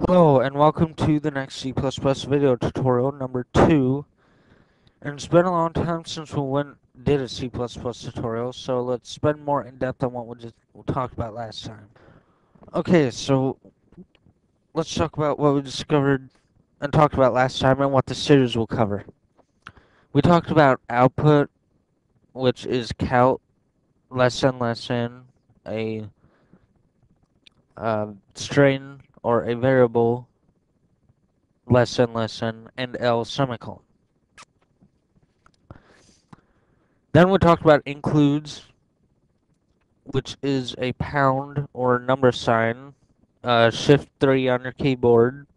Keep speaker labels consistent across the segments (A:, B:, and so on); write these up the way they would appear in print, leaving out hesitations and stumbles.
A: Hello and welcome to the next C++ video tutorial number 2. And it's been a long time since we did a C++ tutorial, so let's spend more in depth on what we talked about last time. Okay, so let's talk about what we discovered and talked about last time and what the series will cover. We talked about output, which is count lesson, a string or a variable lesson, and L semicolon. Then we talked about includes, which is a pound or number sign, shift 3 on your keyboard,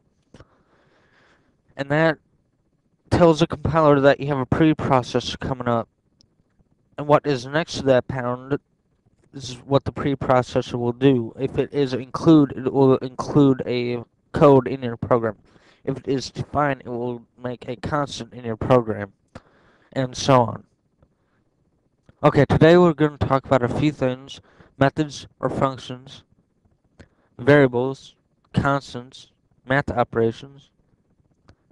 A: and that tells the compiler that you have a preprocessor coming up. And what is next to that pound is what the preprocessor will do. If it is include, it will include a code in your program. If it is define, it will make a constant in your program, and so on. Okay, today we're going to talk about a few things: methods or functions, variables, constants, math operations,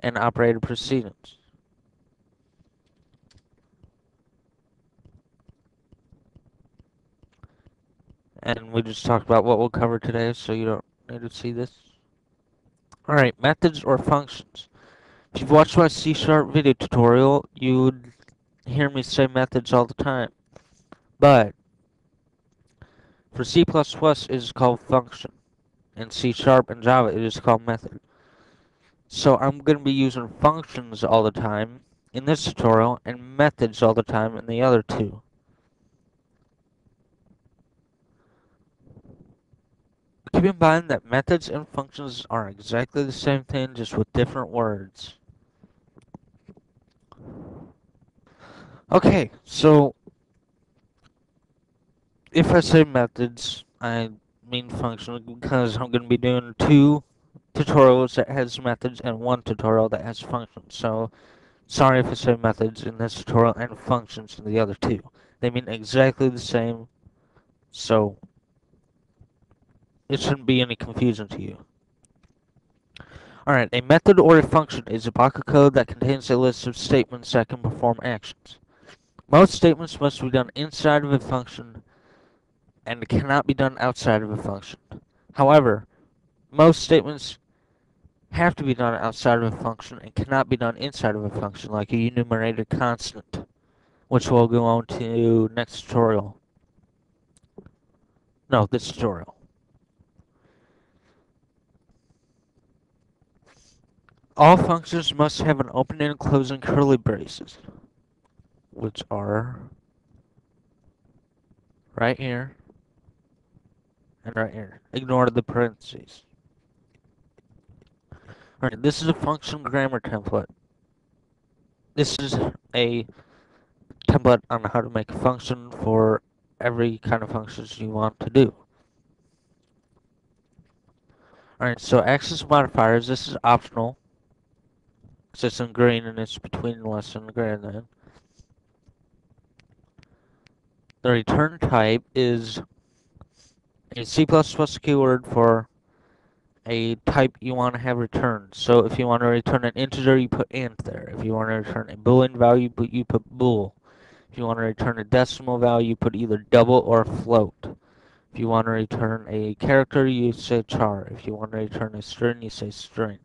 A: and operator precedence. And we just talked about what we'll cover today, so you don't need to see this. Alright, methods or functions. If you've watched my C# video tutorial, you would hear me say methods all the time. But for C++, it is called function. In C# and Java, it is called method. So I'm going to be using functions all the time in this tutorial and methods all the time in the other two. Keep in mind that methods and functions are exactly the same thing, just with different words. Okay, so if I say methods, I mean functions because I'm going to be doing 2 tutorials that has methods and 1 tutorial that has functions. So, sorry if I say methods in this tutorial and functions in the other 2. They mean exactly the same, so it shouldn't be any confusion to you. Alright, a method or a function is a block of code that contains a list of statements that can perform actions. Most statements must be done inside of a function and cannot be done outside of a function. However, most statements have to be done outside of a function and cannot be done inside of a function, like a enumerated constant, which we'll go on to next tutorial. No, this tutorial. All functions must have an opening and closing curly braces, which are right here and right here. Ignore the parentheses. Alright, this is a function grammar template. This is a template on how to make a function for every kind of functions you want to do. Alright, so access modifiers, this is optional. It's in green and it's between less and greater than. The return type is a C++ keyword for a type you want to have returned. So if you want to return an integer, you put int there. If you want to return a boolean value, you put bool. If you want to return a decimal value, you put either double or float. If you want to return a character, you say char. If you want to return a string, you say string.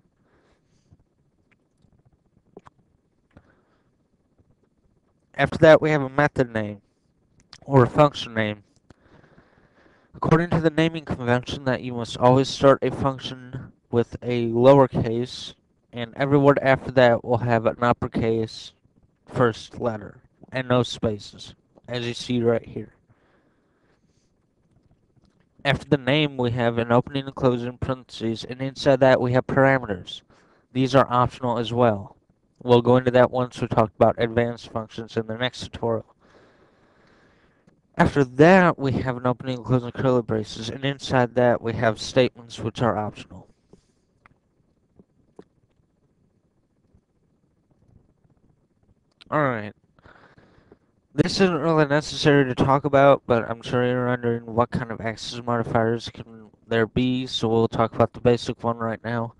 A: After that, we have a method name, or a function name. According to the naming convention that you must always start a function with a lowercase, and every word after that will have an uppercase first letter, and no spaces, as you see right here. After the name, we have an opening and closing parentheses, and inside that we have parameters. These are optional as well. We'll go into that once we talk about advanced functions in the next tutorial. After that, we have an opening and closing curly braces, and inside that we have statements which are optional. Alright. This isn't really necessary to talk about, but I'm sure you're wondering what kind of access modifiers can there be, so we'll talk about the basic one right now.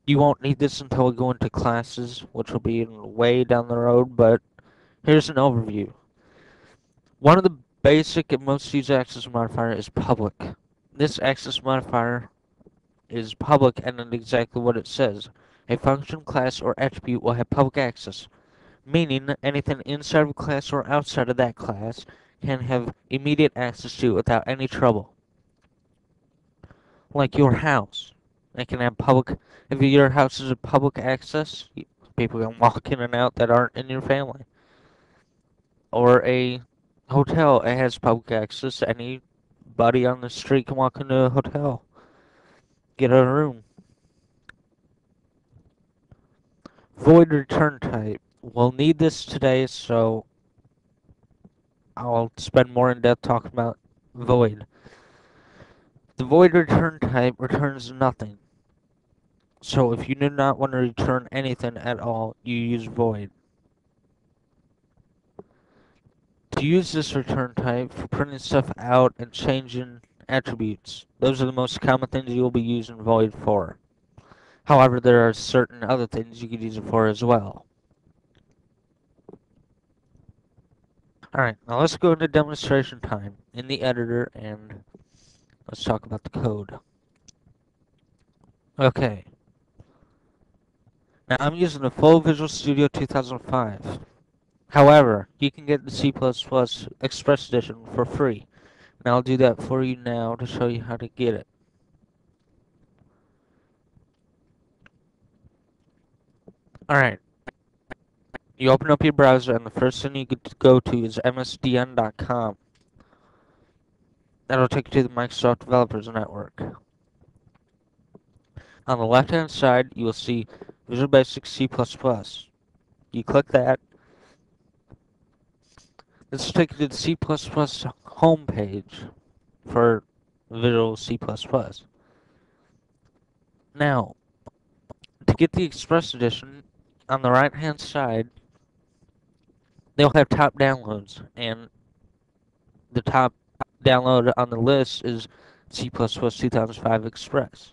A: You won't need this until we go into classes, which will be way down the road, but here's an overview. One of the basic and most used access modifier is public. This access modifier is public and it's exactly what it says. A function, class, or attribute will have public access, meaning anything inside of a class or outside of that class can have immediate access to it without any trouble. Like your house. It can have public, if your house is a public access, people can walk in and out that aren't in your family. Or a hotel, it has public access. Anybody on the street can walk into a hotel, get a room. Void return type. We'll need this today, so I'll spend more in depth talking about void. The void return type returns nothing. So if you do not want to return anything at all, you use void. To use this return type for printing stuff out and changing attributes, those are the most common things you will be using void for. However, there are certain other things you could use it for as well. Alright, now let's go into demonstration time in the editor and let's talk about the code. Okay. Now I'm using the full Visual Studio 2005. However, you can get the C++ Express Edition for free. And I'll do that for you now to show you how to get it. Alright. You open up your browser and the first thing you could go to is msdn.com. That'll take you to the Microsoft Developers Network. On the left-hand side, you will see Visual Basic C++. You click that. This will take you to the C++ homepage for Visual C++. Now, to get the Express Edition, on the right-hand side, they'll have top downloads, and the top download on the list is C++ 2005 Express.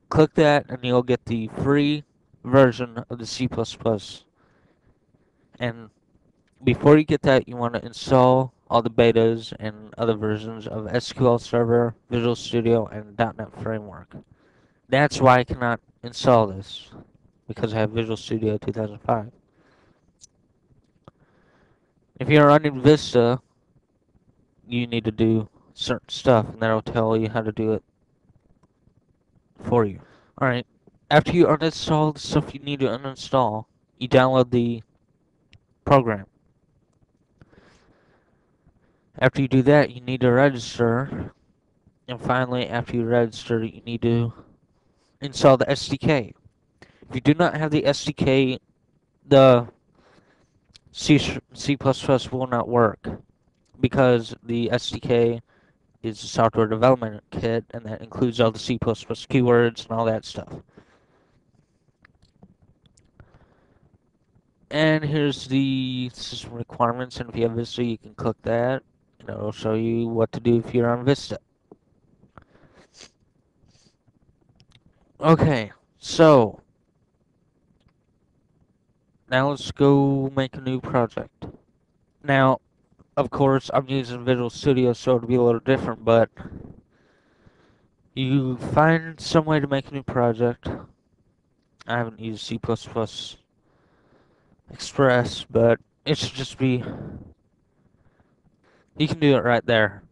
A: Click that and you'll get the free version of the C++. And before you get that, you want to install all the betas and other versions of SQL Server, Visual Studio, and .NET Framework. That's why I cannot install this, because I have Visual Studio 2005. If you're running Vista, you need to do certain stuff, and that'll tell you how to do it for you. Alright, after you uninstall the stuff you need to uninstall, you download the program. After you do that, you need to register. And finally, after you register, you need to install the SDK. If you do not have the SDK, the C++ will not work, because the SDK is a software development kit, and that includes all the C++ keywords and all that stuff. And here's the system requirements, and if you have Vista, you can click that, and it'll show you what to do if you're on Vista. Okay, so now let's go make a new project. Now, of course, I'm using Visual Studio, so it'll be a little different, but you find some way to make a new project. I haven't used C++ Express, but it should just be, you can do it right there.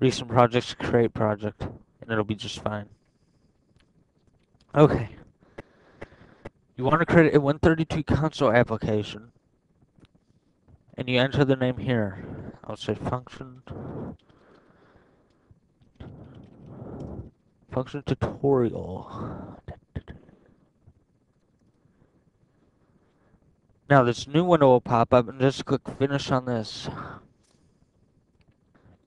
A: Recent projects, create project, and it'll be just fine. Okay. You want to create a Win32 console application, and you enter the name here. I'll say function tutorial. Now this new window will pop up, and just click finish on this.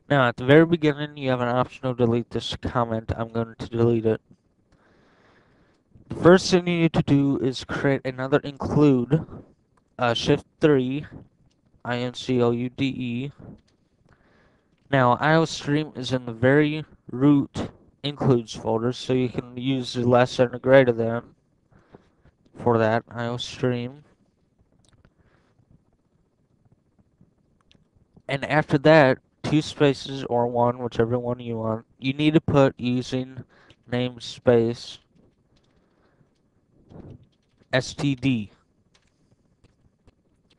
A: Now at the very beginning you have an option to delete this comment. I'm going to delete it. The first thing you need to do is create another include, shift 3 include. Now iostream is in the very root includes folder, so you can use the less than or greater than. for that. I'll stream. And after that, two spaces or one, whichever one you want, you need to put using namespace std.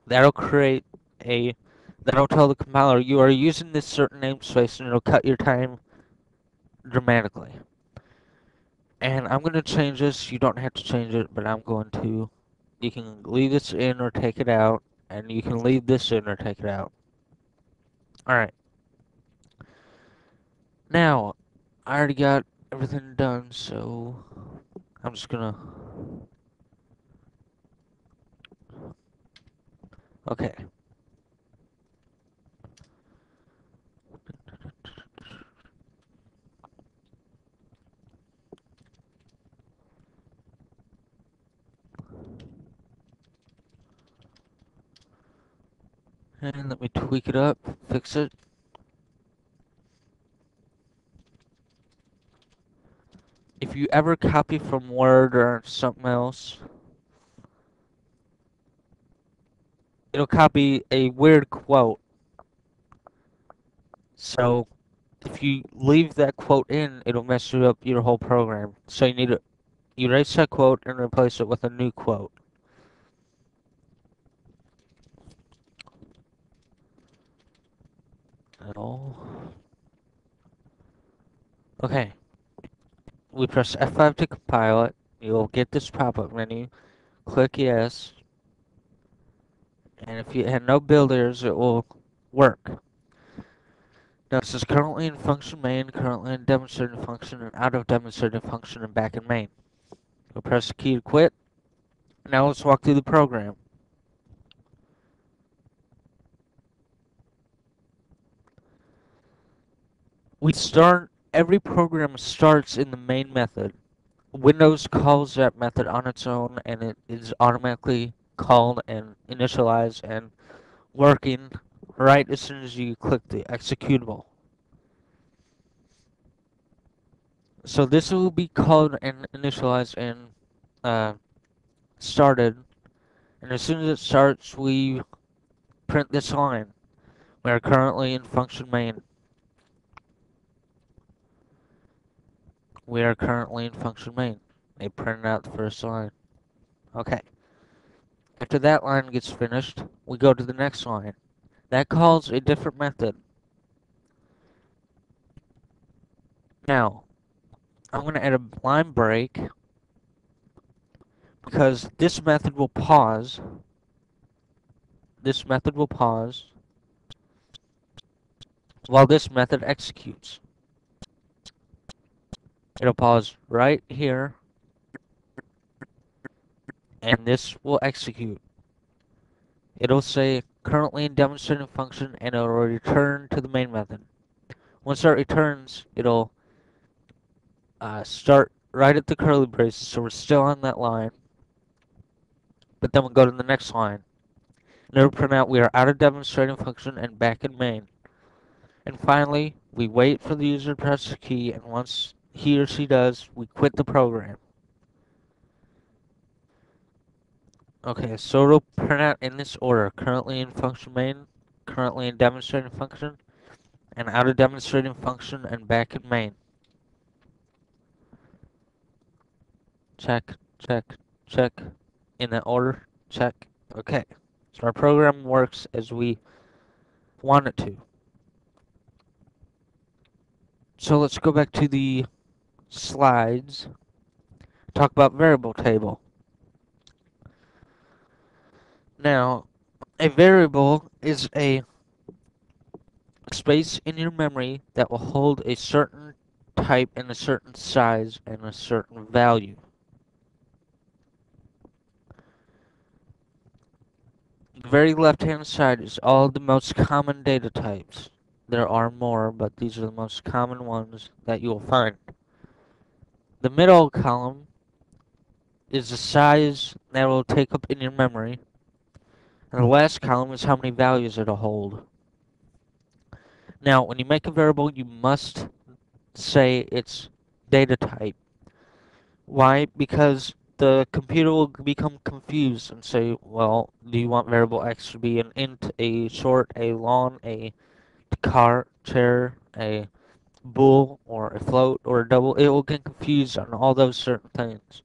A: That'll create a, that'll tell the compiler you are using this certain namespace and it'll cut your time dramatically. And I'm going to change this. You don't have to change it, but I'm going to. You can leave this in or take it out, and you can leave this in or take it out. Alright. Now, I already got everything done, so I'm just gonna. Okay. And let me tweak it up, fix it. If you ever copy from Word or something else, it'll copy a weird quote. So, if you leave that quote in, it'll mess up your whole program. So you need to erase that quote and replace it with a new quote. At all. Okay. We press F5 to compile it. You'll get this pop-up menu. Click yes. And if you have no builders, it will work. Now it says currently in function main, currently in demonstrating function, and out of demonstrating function, and back in main. You'll press the key to quit. Now let's walk through the program. Every program starts in the main method. Windows calls that method on its own, and it is automatically called and initialized and working right as soon as you click the executable. So this will be called and initialized and started, and as soon as it starts, we print this line. We are currently in function main. We are currently in function main. They printed out the first line. Okay. After that line gets finished, we go to the next line. That calls a different method. Now, I'm going to add a line break because this method will pause. This method will pause while this method executes. It'll pause right here, and this will execute. It'll say currently in demonstrating function, and it'll return to the main method. Once it returns, it'll start right at the curly braces, so we're still on that line. But then we'll go to the next line. And it'll print out we are out of demonstrating function and back in main. And finally, we wait for the user to press the key, and once he or she does, we quit the program. Okay, so it'll print out in this order. Currently in function main, currently in demonstrating function, and out of demonstrating function and back in main. Check, check, check. In that order, check. Okay, so our program works as we want it to. So let's go back to the slides. Talk about variable table. Now, a variable is a space in your memory that will hold a certain type and a certain size and a certain value. The very left-hand side is all the most common data types. There are more, but these are the most common ones that you will find. The middle column is the size that will take up in your memory, and the last column is how many values it'll hold. Now, when you make a variable, you must say its data type. Why? Because the computer will become confused and say, well, do you want variable x to be an int, a short, a long, a car, chair, a bool, or a float, or a double? It will get confused on all those certain things.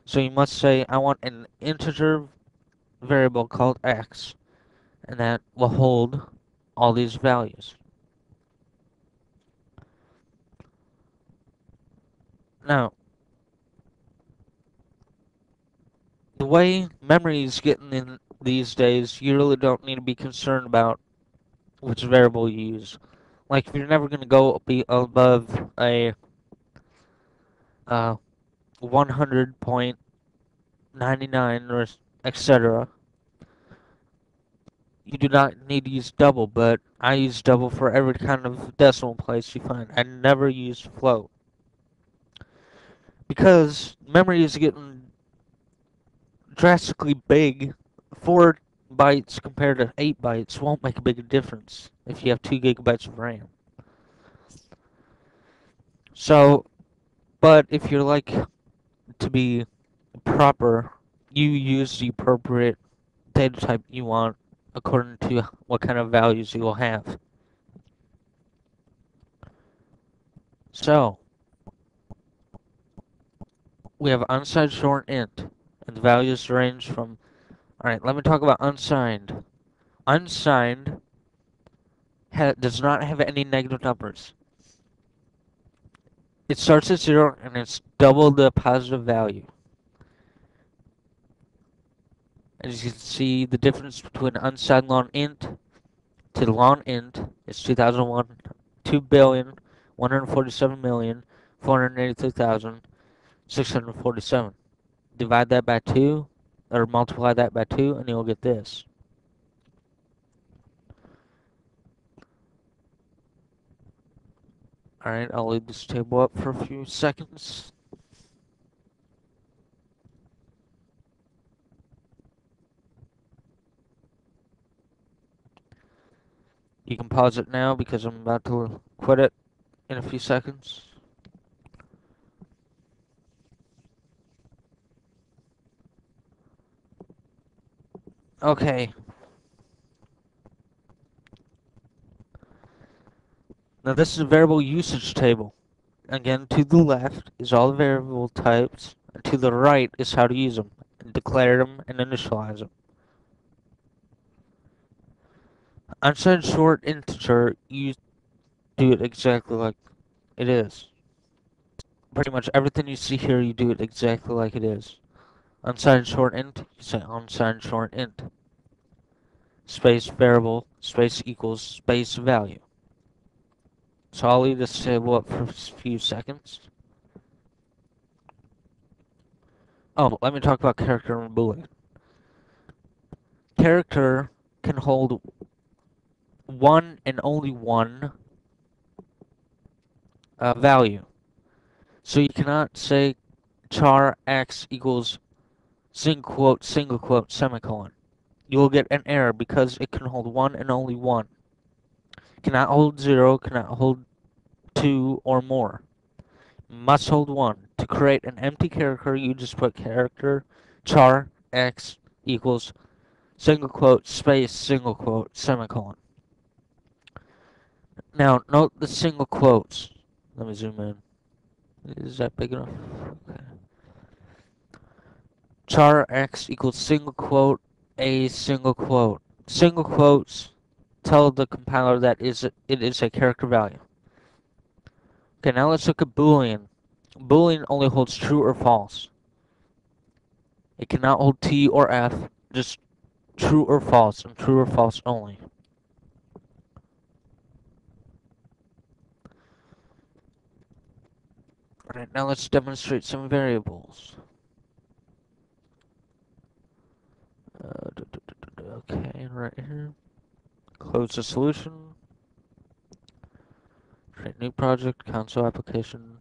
A: So you must say, I want an integer variable called x, and that will hold all these values. Now, the way memory is getting in these days, you really don't need to be concerned about which variable you use. Like, if you're never going to go be above a 100.99 or etc., you do not need to use double, but I use double for every kind of decimal place you find. I never use float. Because memory is getting drastically big. 4 bytes compared to 8 bytes won't make a big difference if you have 2 gigabytes of RAM. So, but if you're like to be proper, you use the appropriate data type you want according to what kind of values you will have. So, we have unsigned, short, int, and the values range from. Alright, let me talk about unsigned. Unsigned does not have any negative numbers. It starts at 0 and it's double the positive value. As you can see, the difference between unsigned long int to the long int is 2001, 2,147,483,647. Divide that by 2, or multiply that by 2, and you'll get this. Alright, I'll leave this table up for a few seconds. You can pause it now because I'm about to quit it in a few seconds. Okay. Now this is a variable usage table. Again, to the left is all the variable types, and to the right is how to use them, and declare them, and initialize them. Unsigned short integer, you do it exactly like it is. Pretty much everything you see here, you do it exactly like it is. Unsigned short int, you say unsigned short int. Space variable, space equals space value. So I'll leave this table up for a few seconds. Oh, let me talk about character and boolean. Character can hold one and only one value. So you cannot say char x equals single quote, semicolon. You will get an error because it can hold one and only one. Cannot hold 0, cannot hold 2 or more. Must hold 1. To create an empty character, you just put character char x equals single quote space single quote semicolon. Now note the single quotes. Let me zoom in. Is that big enough? Okay. Char x equals single quote a single quote. Single quotes tell the compiler that it is a character value. Okay, now let's look at Boolean. Boolean only holds true or false. It cannot hold T or F, just true or false, and true or false only. Alright, now let's demonstrate some variables. Okay, right here. Close the solution. Create new project, console application,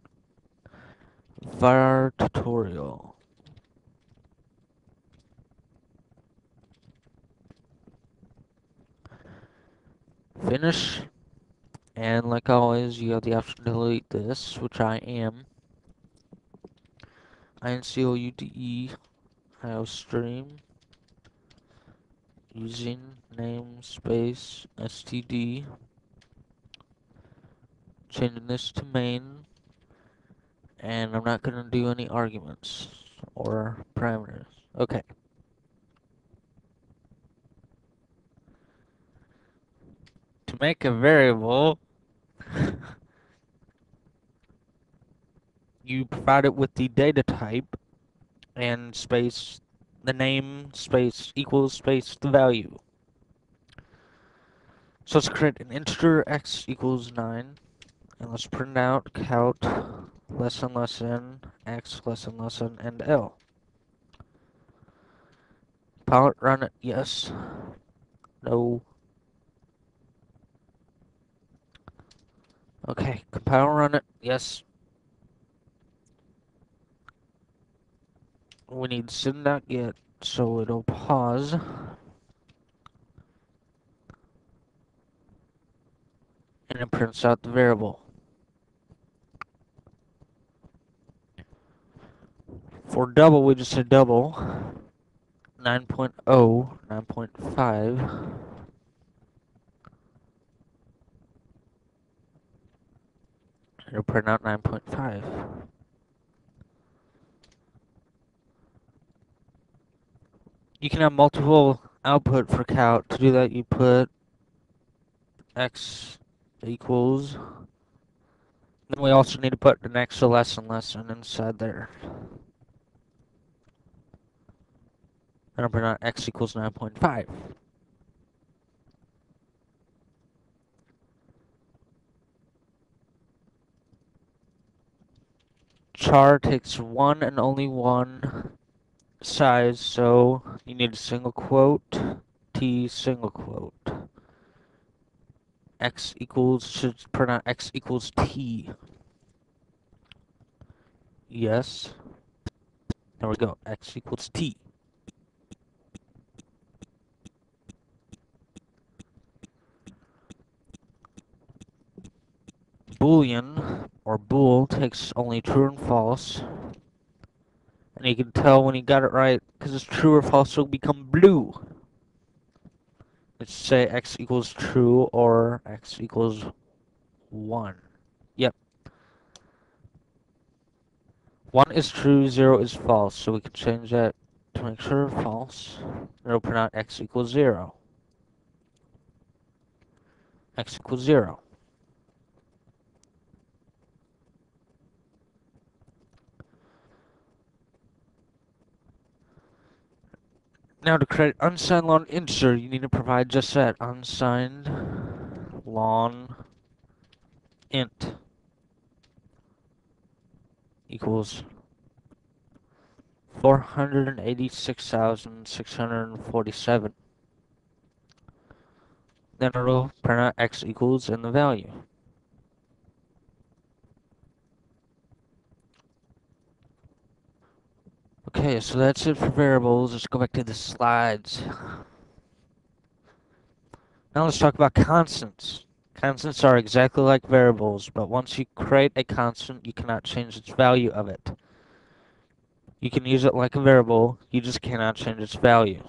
A: var tutorial. Finish. And like always, you have the option to delete this, which I am. include stream using namespace std, changing this to main, and I'm not going to do any arguments or parameters. Okay. To make a variable, you provide it with the data type and space, the name, space, equals, space, the value. So let's create an integer x equals 9, and let's print out count less than x less than and L. Pilot run it, yes. No. Okay, compile run it, yes. We need sim.get, so it'll pause. And it prints out the variable. For double, we just say double. 9.0, 9.5. It'll print out 9.5. You can have multiple output for count. To do that, you put x equals. Then we also need to put an extra lesson inside there. And I'll print out x equals 9.5. Char takes one and only one size, so you need a single quote, t single quote. X equals, should print out x equals t. Yes. There we go, x equals t. Boolean, or bool, takes only true and false. And you can tell when you got it right, because it's true or false, it'll become blue. Let's say x equals true or x equals 1. Yep. 1 is true, 0 is false, so we can change that to make sure false. It'll print out x equals 0. X equals 0. Now to create unsigned long integer, you need to provide just that, unsigned long int equals 486,647. Then it'll print out x equals and the value. Okay, so that's it for variables. Let's go back to the slides. Now let's talk about constants. Constants are exactly like variables, but once you create a constant, you cannot change its value of it. You can use it like a variable, you just cannot change its value.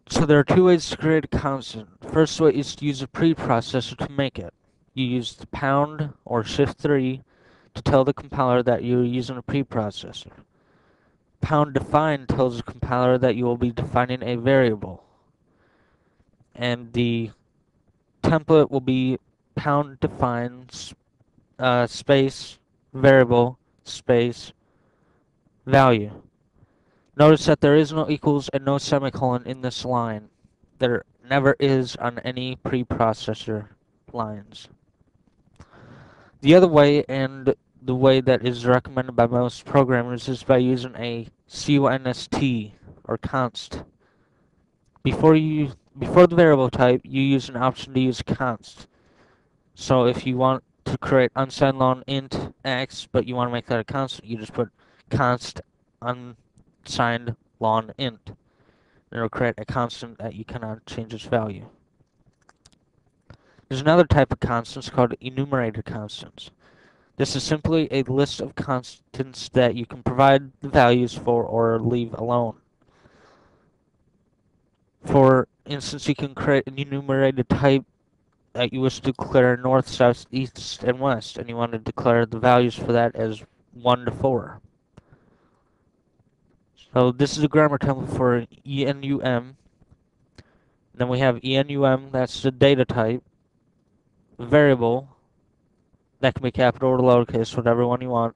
A: So there are two ways to create a constant. First way is to use a preprocessor to make it. You use the pound or shift 3 to tell the compiler that you're using a preprocessor. Pound define tells the compiler that you will be defining a variable. And the template will be pound define space variable space value. Notice that there is no equals and no semicolon in this line. There never is on any preprocessor lines. The other way, and the way that is recommended by most programmers, is by using a const or const. Before the variable type, you use an option to use const. So if you want to create unsigned long int x, but you want to make that a constant, you just put const unsigned long int. And it'll create a constant that you cannot change its value. There's another type of constants called enumerator constants. This is simply a list of constants that you can provide the values for or leave alone. For instance, you can create an enumerated type that you wish to declare north, south, east, and west, and you want to declare the values for that as 1 to 4. So this is a grammar template for enum. Then we have enum, that's the data type, variable, that can be capital or lowercase, whatever one you want.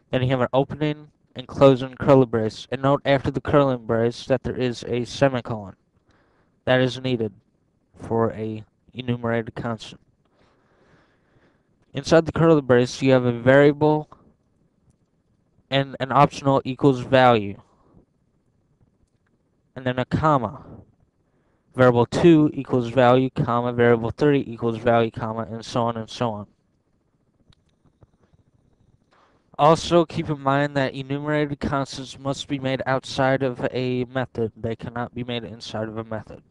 A: Then you have an opening and closing curly brace. And note after the curly brace that there is a semicolon. That is needed for a enumerated constant. Inside the curly brace, you have a variable and an optional equals value. And then a comma. Variable 2 equals value, comma, variable 3 equals value, comma, and so on and so on. Also, keep in mind that enumerated constants must be made outside of a method. They cannot be made inside of a method.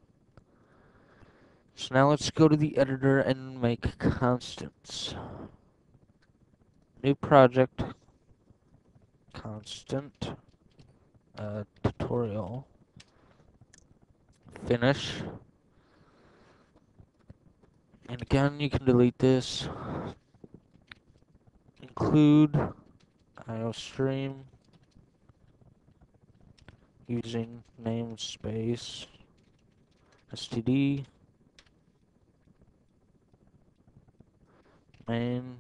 A: So now let's go to the editor and make constants. New project, constant, tutorial, finish. And again, you can delete this. Include IOStream using namespace std main,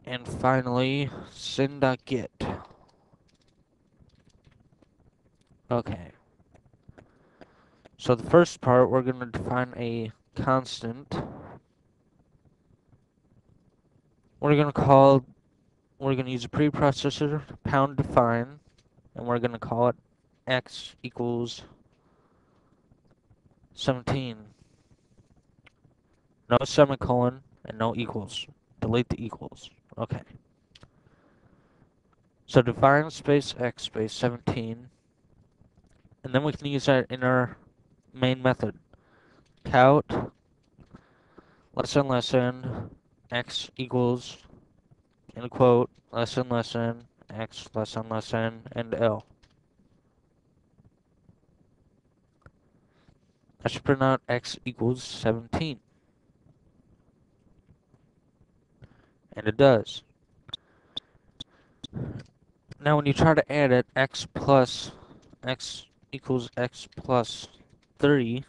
A: and finally send.get. Okay. So the first part, we're going to define a constant. We're going to use a preprocessor pound define, and we're going to call it x equals 17. No semicolon and no equals. Delete the equals. Okay. So define space x space 17, and then we can use that in our main method. Count lesson x equals, in quote, lesson x lesson and l. I should print out x equals 17. And it does. Now when you try to add it, x equals x plus 3,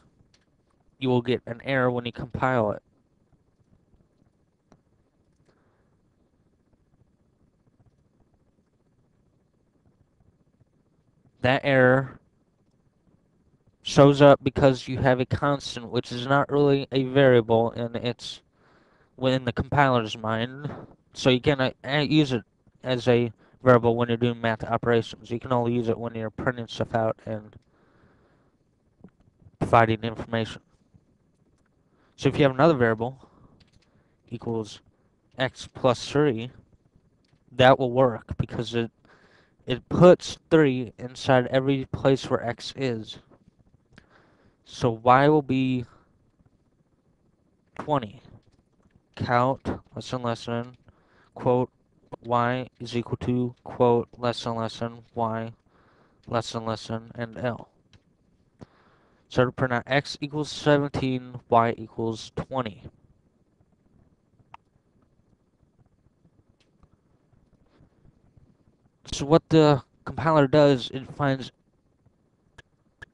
A: you will get an error when you compile it. That error shows up because you have a constant, which is not really a variable, and it's within the compiler's mind. So you cannot use it as a variable when you're doing math operations. You can only use it when you're printing stuff out and providing information. So if you have another variable equals x plus 3, that will work because it puts 3 inside every place where x is. So y will be 20. Count, lesson, quote, y is equal to, quote, lesson, y, lesson, and l. So to print out x equals 17, y equals 20. So what the compiler does, it finds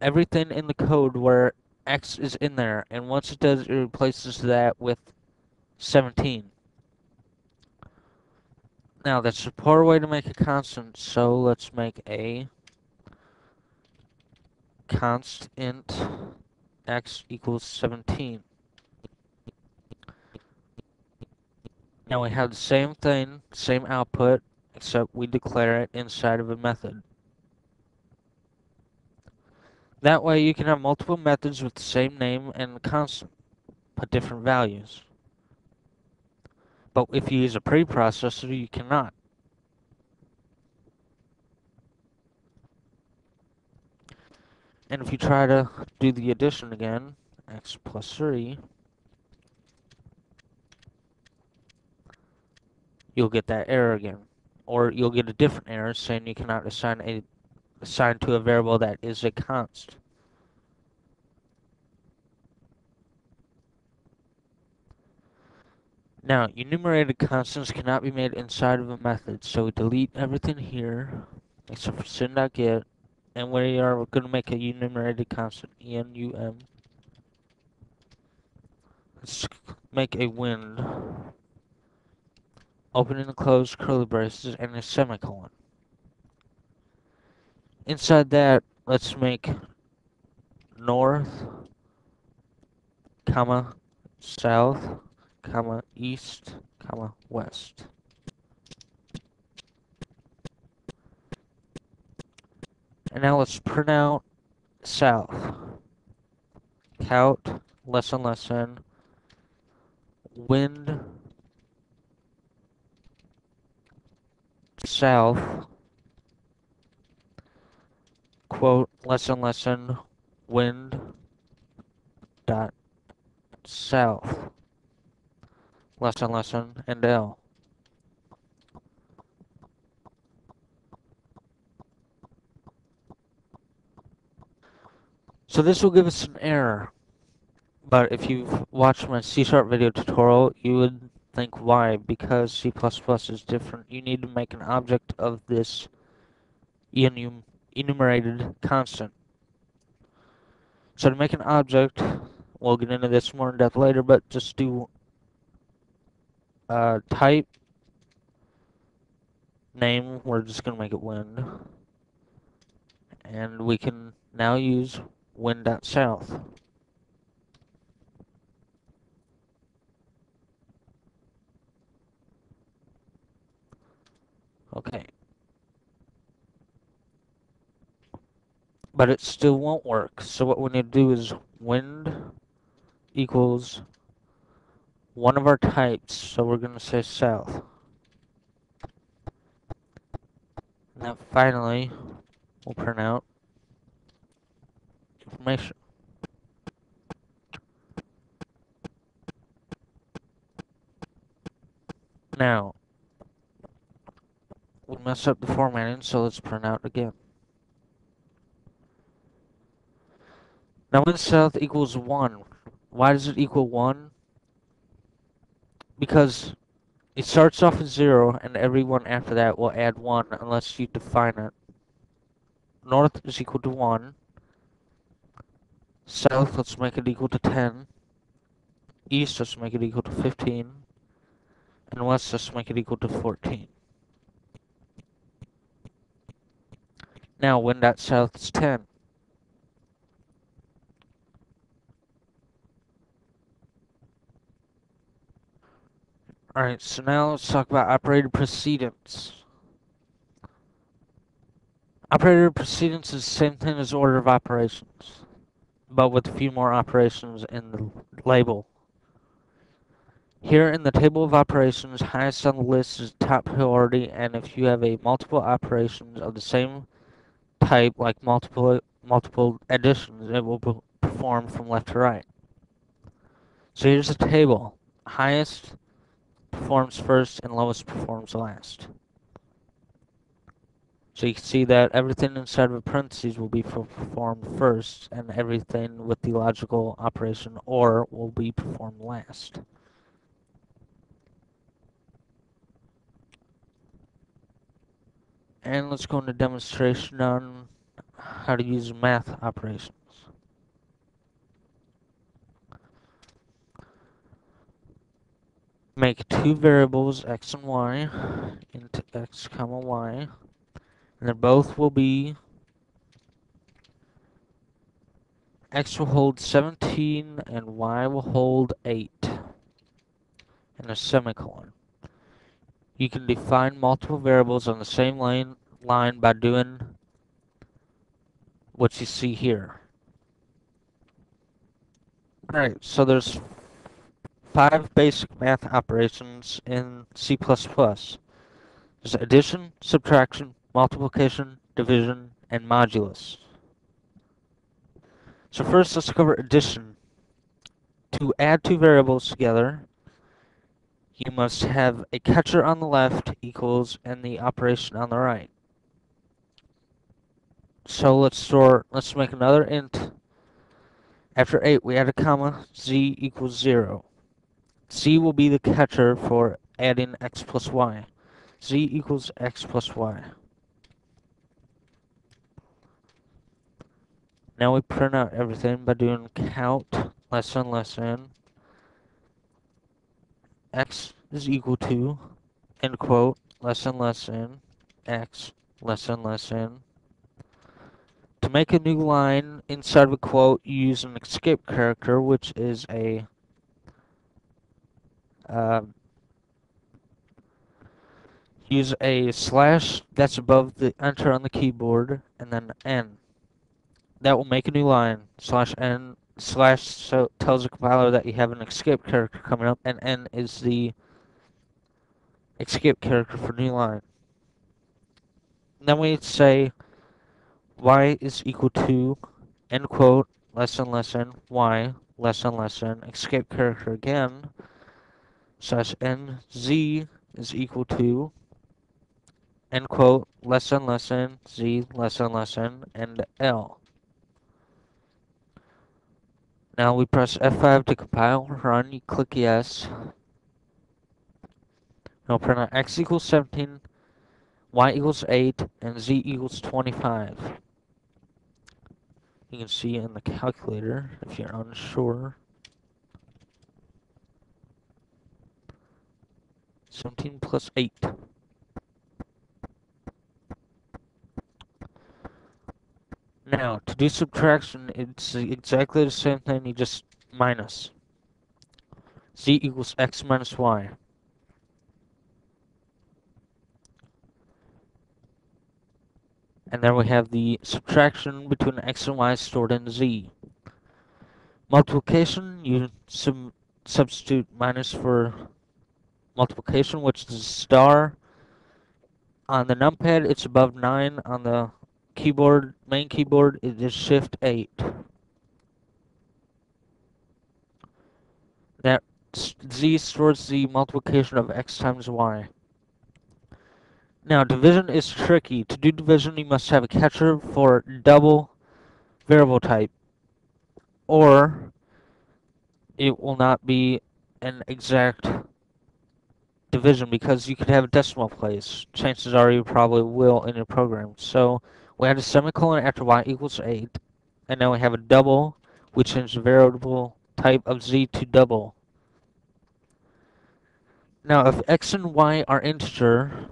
A: everything in the code where x is in there, and once it does, it replaces that with 17. Now that's a poor way to make a constant, so let's make a const int x equals 17. Now we have the same thing, same output, except we declare it inside of a method. That way you can have multiple methods with the same name and constant, but different values. But if you use a preprocessor, you cannot. And if you try to do the addition again, x plus 3, you'll get that error again. Or you'll get a different error saying you cannot assign to a variable that is a const. Now, enumerated constants cannot be made inside of a method, so we delete everything here except for send.get, and we are going to make a enumerated constant, enum. Let's make a wind, opening and close curly braces, and a semicolon. Inside that, let's make north, comma, south, comma, east, comma, west. And now let's print out south. Count, lesson, wind, south, quote, lesson, wind, dot, south, lesson, and L. So this will give us an error, but if you've watched my C# video tutorial, you would think why, because C++ is different. You need to make an object of this enumerated constant. So to make an object, we'll get into this more in depth later, but just do type, name, we're just going to make it wind, and we can now use wind.south. Okay. But it still won't work, so what we need to do is wind equals one of our types, so we're going to say south. Now finally, we'll print out information. Now, we messed up the formatting, so let's print out again. Now wind south equals 1. Why does it equal 1? Because it starts off at 0, and every one after that will add 1 unless you define it. North is equal to 1. South, let's make it equal to 10. East, let's make it equal to 15. And west, let's make it equal to 14. Now, wind.south is 10. Alright, so now let's talk about operator precedence. Operator precedence is the same thing as order of operations, but with a few more operations in the label. Here in the table of operations, highest on the list is top priority, and if you have a multiple operations of the same type, like multiple additions, it will perform from left to right. So here's a table. Highest performs first and lowest performs last. So you can see that everything inside of a parentheses will be performed first, and everything with the logical operation OR will be performed last. And let's go into demonstration on how to use math operations. Make two variables, x and y, into x comma y, and they both will be, x will hold 17 and y will hold 8, and a semicolon. You can define multiple variables on the same line by doing what you see here. Alright, so there's 5 basic math operations in C++. There's addition, subtraction, multiplication, division, and modulus. So first let's cover addition. To add two variables together, you must have a catcher on the left equals and the operation on the right. So let's make another int. After 8, we add a comma, z equals 0. Z will be the catcher for adding x plus y. Z equals x plus y. Now we print out everything by doing count less than x is equal to, end quote, less than x less than. To make a new line inside of a quote, you use an escape character, which is a uh, use a slash that's above the enter on the keyboard, and then n. That will make a new line. Slash n slash so tells the compiler that you have an escape character coming up, and n is the escape character for new line. And then we say y is equal to, end quote, less than y less than escape character again, slash n z is equal to, end quote, less than z less than and l. Now we press F5 to compile, run, you click yes. Now print out x equals 17, y equals 8, and z equals 25. You can see in the calculator if you're unsure. 17 plus 8. Now, to do subtraction, it's exactly the same thing, you just minus. Z equals x minus y. And then we have the subtraction between x and y stored in z. Multiplication, you substitute minus for multiplication, which is star. On the numpad, it's above 9. On the keyboard, main keyboard, it is shift 8. That z stores the multiplication of x times y. Now, division is tricky. To do division, you must have a catcher for double variable type, or it will not be an exact division because you could have a decimal place. Chances are you probably will in your program. So we add a semicolon after y equals 8, and now we have a double. We change the variable type of z to double. Now, if x and y are integer,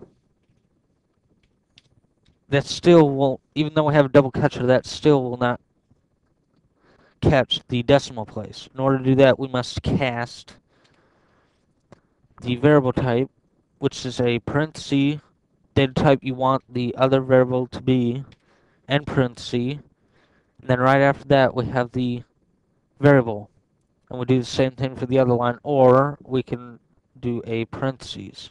A: that still won't, even though we have a double catcher, that still will not catch the decimal place. In order to do that, we must cast the variable type, which is a parenthesis, data type you want the other variable to be, and parenthesis. And then right after that, we have the variable. And we do the same thing for the other line, or we can do a parenthesis.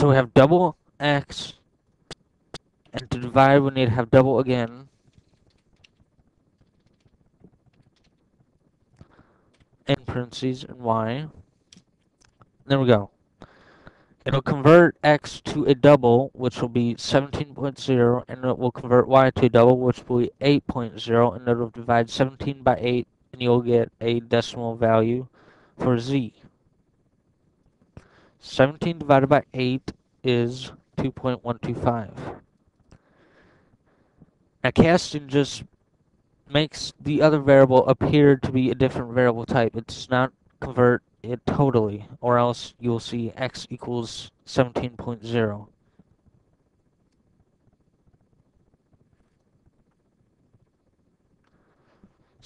A: So we have double x, and to divide, we need to have double again. In parentheses and y. There we go. It'll convert x to a double, which will be 17.0, and it will convert y to a double, which will be 8.0, and it'll divide 17 by 8, and you'll get a decimal value for z. 17 divided by 8 is 2.125. Now casting just makes the other variable appear to be a different variable type. It does not convert it totally, or else you'll see x equals 17.0.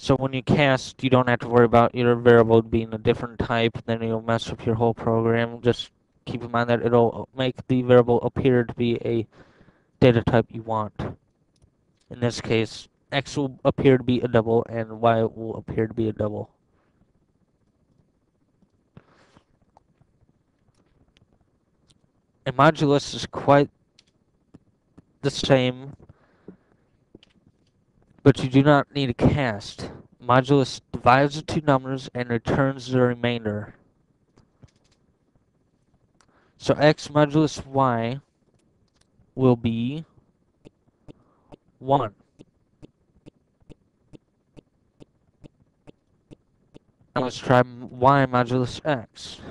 A: So when you cast, you don't have to worry about your variable being a different type, then you'll mess up your whole program. Just keep in mind that it'll make the variable appear to be a data type you want. In this case, x will appear to be a double, and y will appear to be a double. A modulus is quite the same, but you do not need a cast. Modulus divides the two numbers and returns the remainder. So x modulus y will be 1. Now let's try y modulus x.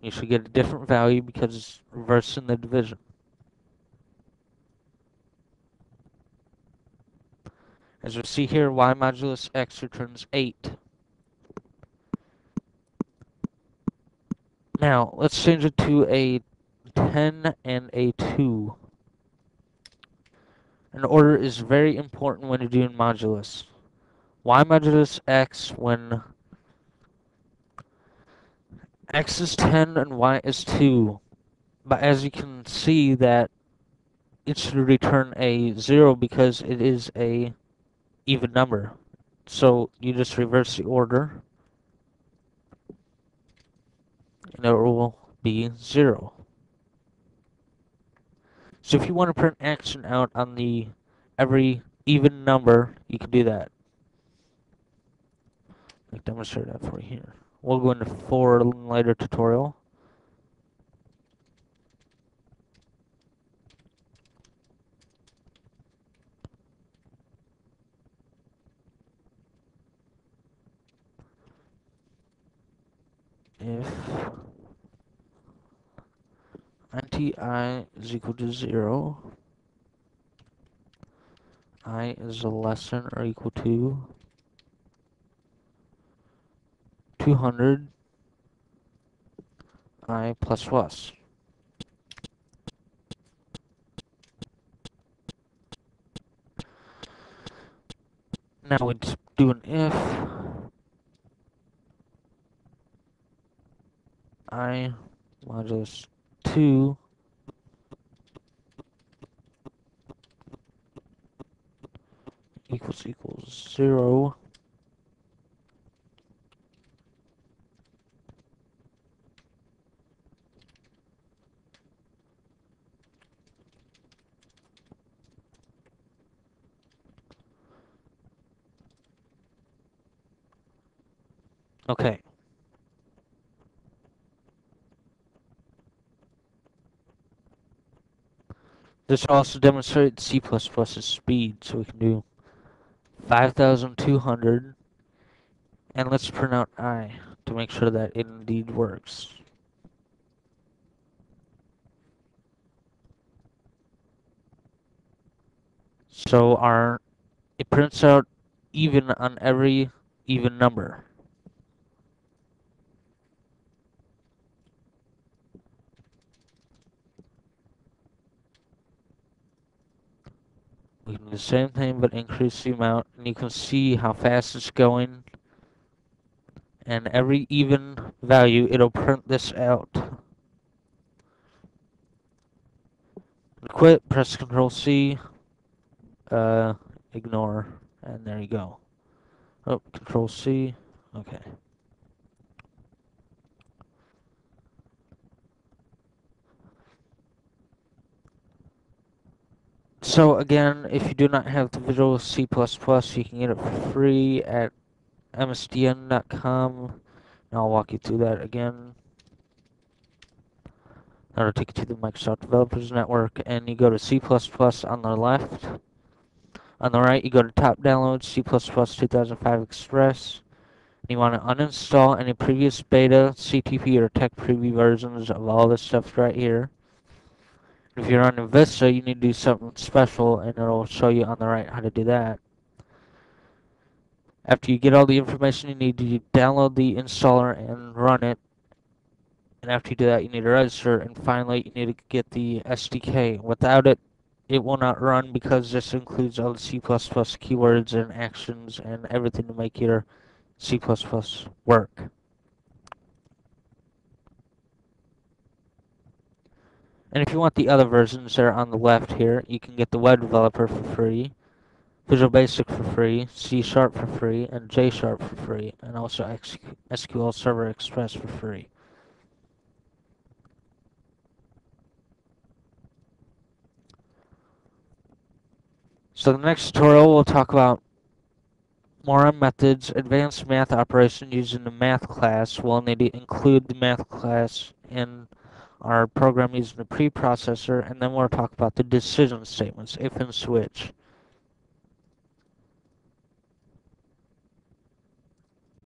A: You should get a different value because it's reversing the division. As we see here, y modulus x returns 8. Now, let's change it to a 10 and a 2. An order is very important when you're doing modulus. Y modulus x when x is 10 and y is 2. But as you can see that it should return a 0 because it is a even number. So you just reverse the order and it will be 0. So if you want to print action out on the every even number, you can do that. I'll demonstrate that for you here. We'll go into for a later tutorial. If anti-I is equal to 0, I is less than or equal to 200 I plus plus. Now we do an if I modulus 2 equals 0. Okay. This also demonstrates C++'s speed, so we can do 5,200, and let's print out I to make sure that it indeed works. So it prints out even on every even number. We can do the same thing but increase the amount, and you can see how fast it's going. And every even value, it'll print this out. Quit, press Control C, ignore, and there you go. Oh, Control C, okay. So again, if you do not have the Visual C++, you can get it for free at msdn.com, and I'll walk you through that again. That'll take you to the Microsoft Developers Network, and you go to C++ on the left. On the right, you go to Top Downloads, C++ 2005 Express. You want to uninstall any previous beta, CTP, or tech preview versions of all this stuff right here. If you're on Vista, you need to do something special, and it'll show you on the right how to do that. After you get all the information you need to download the installer and run it. And after you do that, you need to register, and finally, you need to get the SDK. Without it, it will not run because this includes all the C++ keywords and actions and everything to make your C++ work. And if you want the other versions that are on the left here, you can get the Web Developer for free, Visual Basic for free, C# for free, and J# for free, and also SQL Server Express for free. So the next tutorial we'll talk about more on methods, advanced math operation using the math class. We'll need to include the math class in our program using the preprocessor, and then we'll talk about the decision statements, if and switch.